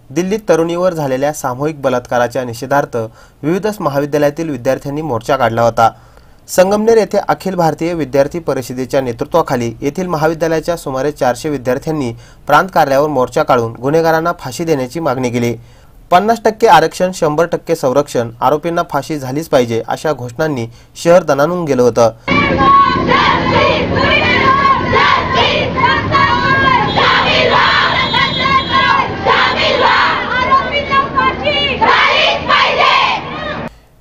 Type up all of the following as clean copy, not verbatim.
दिल्लीत तरुणीवर झालेल्या सामूहिक बलात्काराच्या निषेधार्थ विविध महाविद्यालयातील विद्यार्थ्यांनी मोर्चा काढला होता। संगमनेर येथे अखिल भारतीय विद्यार्थी परिषदेच्या नेतृत्वाखाली येथील महाविद्यालयाच्या सुमारे 400 विद्यार्थ्यांनी प्रांत कार्यालयावर मोर्चा काढून गुन्हेगारांना फाशी देण्याची मागणी केली। 50% आरक्षण, 100% संरक्षण, आरोपींना फाशी झालीच पाहिजे अशा घोषणांनी शहर दणाणून गेलं होतं।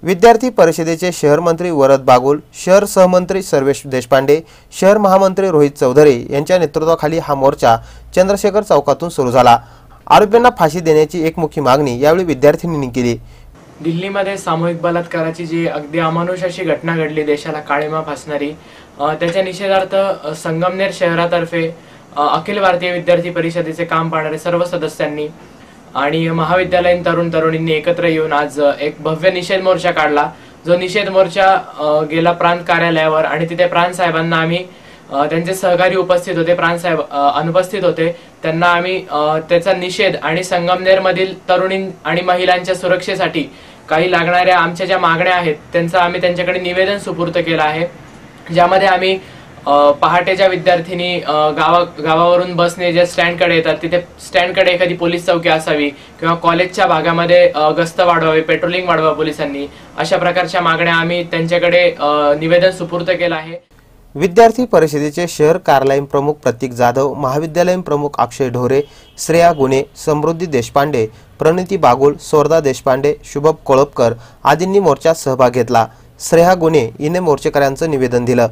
विद्यार्थी परिषदेचे शहर मंत्री वरद बागुल, शहर सहमंत्री सर्वेश देशपांडे, शहर महामंत्री रोहित चौधरी यांच्या नेतृत्वाखाली हा मोर्चा चंद्रशेखर चौकातून सुरू झाला। आरोपींना फाशी देण्याची एकमुखी मागणी यावेळी विद्यार्थ्यांनी केली। दिल्लीमध्ये सामूहिक बलात्काराची जी अगदी अमानुष अशी घटना घडली, देशाला काळिमा फासणारी, त्याच्या निषेधार्थ संगमनेर शहरातर्फे अखिल भारतीय विद्यार्थी परिषदेचे काम पाहणारे सर्व सदस्यांनी आणि महाविद्यालयीन तरुण तरुणींनी एकत्र येऊन आज एक भव्य निषेध मोर्चा काढला। जो निषेध मोर्चा गेला प्रांत कार्यालयावर आणि तिथे प्रांत साहेबांना आम्ही त्यांचे सहकारी उपस्थित होते, प्रांत साहेब अनुपस्थित होते, त्यांना आम्ही त्याचा निषेध आणि संगमनेरमधील तरुणी आणि महिलांच्या सुरक्षेसाठी काही लागणाऱ्या आमच्या ज्या मागण्या आहेत त्यांचा आम्ही त्यांच्याकडे निवेदन सुपूर्द केलं आहे। ज्यामध्ये आम्ही पहाटेच्या विद्यार्थिनी गावावरून बसने जे स्टँडकडे येतात तिथे स्टँडकडे एखादी पोलीस चौकी असावी किंवा कॉलेजच्या भागामध्ये गस्त वाढवावी, पेट्रोलिंग वाढवा पोलिसांनी, अशा प्रकारच्या मागण्या आम्ही त्यांच्याकडे निवेदन सुपूर्द केलं आहे। विद्यार्थी परिषदेचे शहर कार्यालयीन प्रमुख प्रतीक जाधव, महाविद्यालयीन प्रमुख अक्षय ढोरे, श्रेया गुणे, समृद्धी देशपांडे, प्रणिती बागुल, सोरदा देशपांडे, शुभम कोळपकर आदींनी मोर्चात सहभाग घेतला। श्रेया गुणे हिने मोर्चेकऱ्यांचं निवेदन दिलं।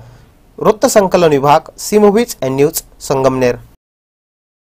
वृत्त संकलन विभाग, C movies and news, Sangamner.